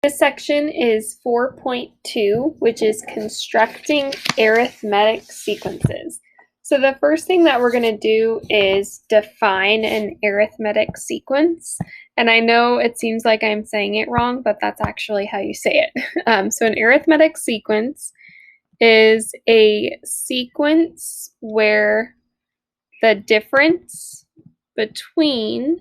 This section is 4.2, which is constructing arithmetic sequences. So the first thing that we're going to do is define an arithmetic sequence. And I know it seems like I'm saying it wrong, but that's actually how you say it. So an arithmetic sequence is a sequence where the difference between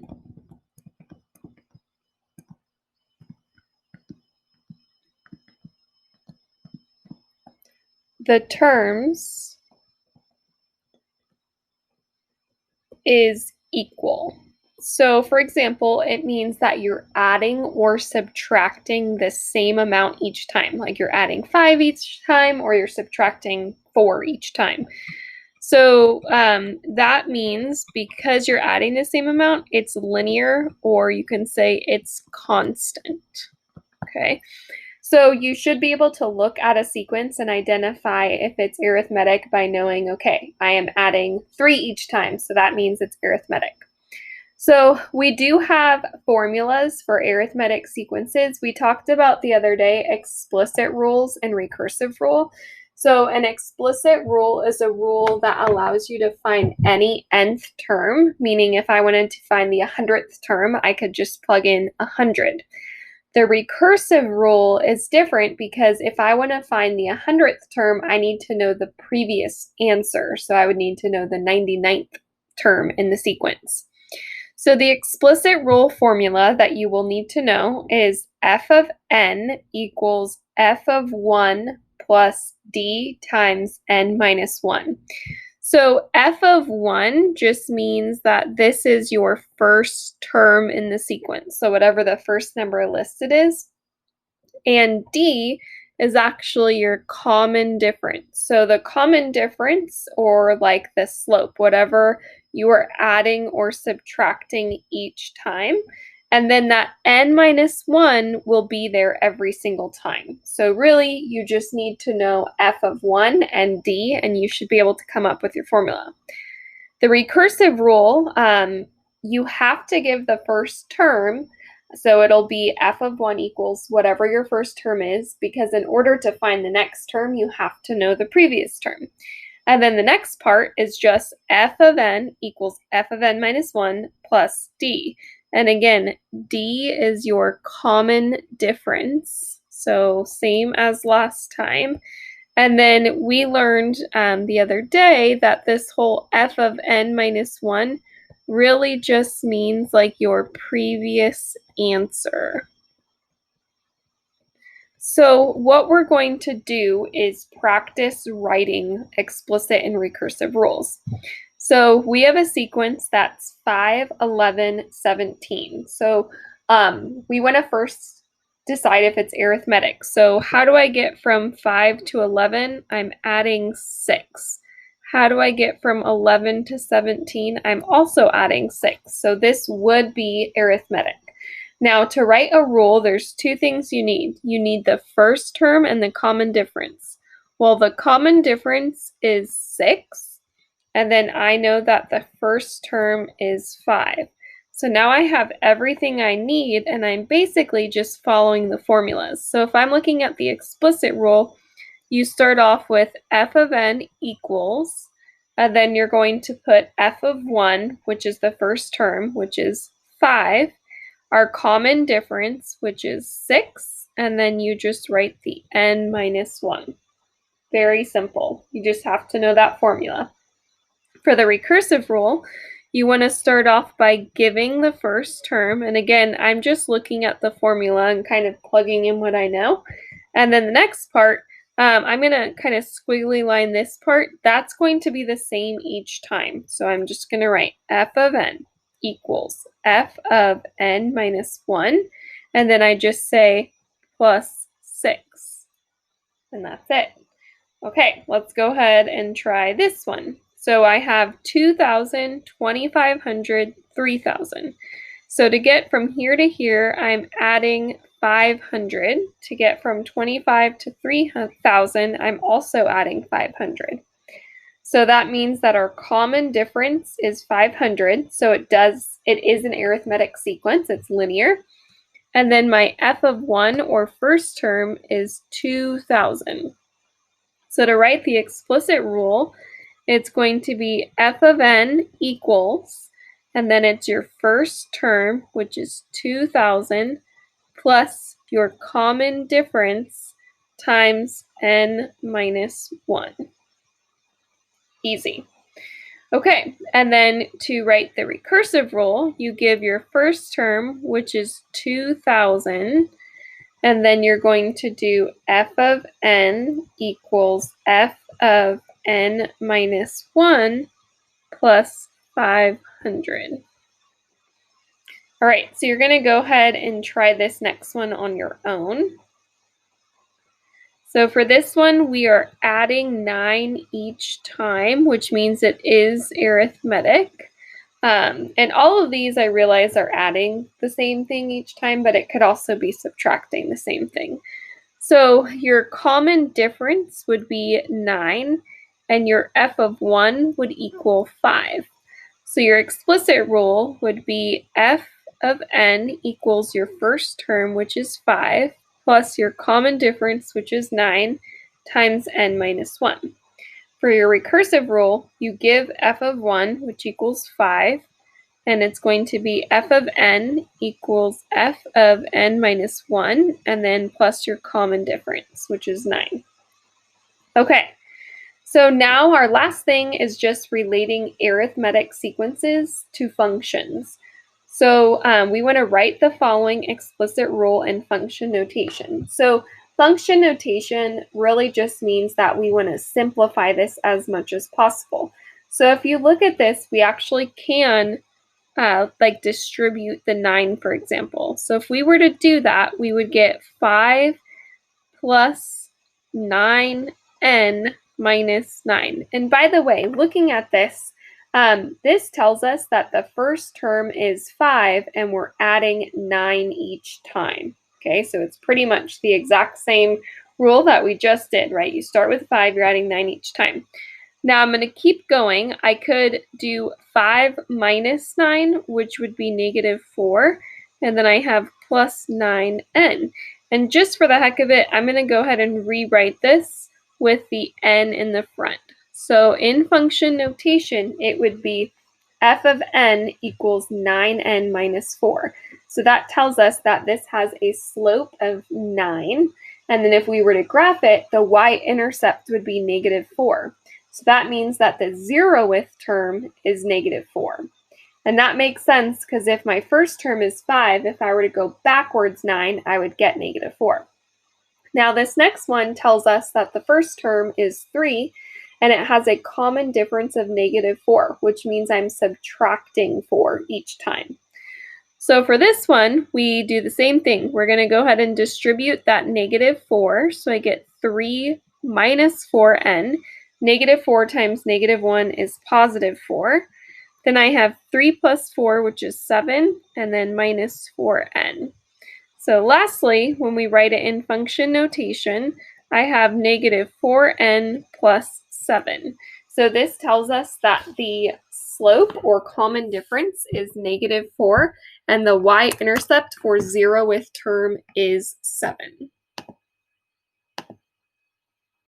the terms is equal. So for example, it means that you're adding or subtracting the same amount each time, like you're adding 5 each time or you're subtracting 4 each time. So that means because you're adding the same amount, it's linear, or you can say it's constant. Okay. So you should be able to look at a sequence and identify if it's arithmetic by knowing, okay, I am adding 3 each time, so that means it's arithmetic. So we do have formulas for arithmetic sequences. We talked about the other day explicit rules and recursive rule. So an explicit rule is a rule that allows you to find any nth term, meaning if I wanted to find the 100th term, I could just plug in 100. The recursive rule is different because if I want to find the 100th term, I need to know the previous answer. So I would need to know the 99th term in the sequence. So the explicit rule formula that you will need to know is f of n equals f of 1 plus d times n minus 1. So f of 1 just means that this is your first term in the sequence, so whatever the first number listed is. And d is actually your common difference. So the common difference, or like the slope, whatever you are adding or subtracting each time. And then that n minus 1 will be there every single time. So really, you just need to know f of 1 and d, and you should be able to come up with your formula. The recursive rule, you have to give the first term, so it'll be f of 1 equals whatever your first term is, because in order to find the next term, you have to know the previous term. And then the next part is just f of n equals f of n minus 1 plus d. And again, d is your common difference, so same as last time. And then we learned the other day that this whole f of n minus 1 really just means like your previous answer. So what we're going to do is practice writing explicit and recursive rules. So we have a sequence that's 5, 11, 17. So we want to first decide if it's arithmetic. So how do I get from 5 to 11? I'm adding 6. How do I get from 11 to 17? I'm also adding 6. So this would be arithmetic. Now, to write a rule, there's 2 things you need. You need the first term and the common difference. Well, the common difference is 6. And then I know that the first term is 5. So now I have everything I need, and I'm basically just following the formulas. So if I'm looking at the explicit rule, you start off with f of n equals, and then you're going to put f of 1, which is the first term, which is 5, our common difference, which is 6, and then you just write the n minus 1. Very simple. You just have to know that formula. For the recursive rule, you want to start off by giving the first term. And again, I'm just looking at the formula and kind of plugging in what I know. And then the next part, I'm going to kind of squiggly line this part. That's going to be the same each time. So I'm just going to write f of n equals f of n minus 1. And then I just say plus 6. And that's it. Okay, let's go ahead and try this one. So I have 2,000, 2,500, 3,000. So to get from here to here, I'm adding 500. To get from 25 to 3,000, I'm also adding 500. So that means that our common difference is 500. So it is an arithmetic sequence. It's linear. And then my f of 1, or first term, is 2,000. So to write the explicit rule, it's going to be f of n equals, and then it's your first term, which is 2,000, plus your common difference times n minus 1. Easy. Okay, and then to write the recursive rule, you give your first term, which is 2,000, and then you're going to do f of n equals f of n minus 1 plus 500. All right, so you're going to go ahead and try this next one on your own. So for this one, we are adding 9 each time, which means it is arithmetic. And all of these, I realize, are adding the same thing each time, but it could also be subtracting the same thing. So your common difference would be 9, and your f of 1 would equal 5. So your explicit rule would be f of n equals your first term, which is 5, plus your common difference, which is 9, times n minus 1. For your recursive rule, you give f of 1, which equals 5, and it's going to be f of n equals f of n minus 1, and then plus your common difference, which is 9. Okay, so now our last thing is just relating arithmetic sequences to functions. So we want to write the following explicit rule in function notation. So function notation really just means that we want to simplify this as much as possible. So if you look at this, we actually can distribute the 9, for example. So if we were to do that, we would get 5 plus 9n minus 9. And by the way, looking at this, this tells us that the first term is 5 and we're adding 9 each time. Okay, so it's pretty much the exact same rule that we just did, right? You start with 5, you're adding 9 each time. Now I'm going to keep going. I could do 5 minus 9, which would be negative 4, and then I have plus 9n. And just for the heck of it, I'm going to go ahead and rewrite this with the n in the front. So in function notation, it would be f of n equals 9n minus 4. So that tells us that this has a slope of 9. And then if we were to graph it, the y-intercept would be negative 4. So that means that the 0th term is negative 4. And that makes sense because if my first term is 5, if I were to go backwards 9, I would get negative 4. Now this next one tells us that the first term is 3, and it has a common difference of negative 4, which means I'm subtracting 4 each time. So for this one, we do the same thing. We're going to go ahead and distribute that negative 4. So I get 3 minus 4n. Negative 4 times negative 1 is positive 4. Then I have 3 plus 4, which is 7, and then minus 4n. So lastly, when we write it in function notation, I have negative 4n plus 7. So this tells us that the slope or common difference is negative 4, and the y-intercept for 0th term is 7.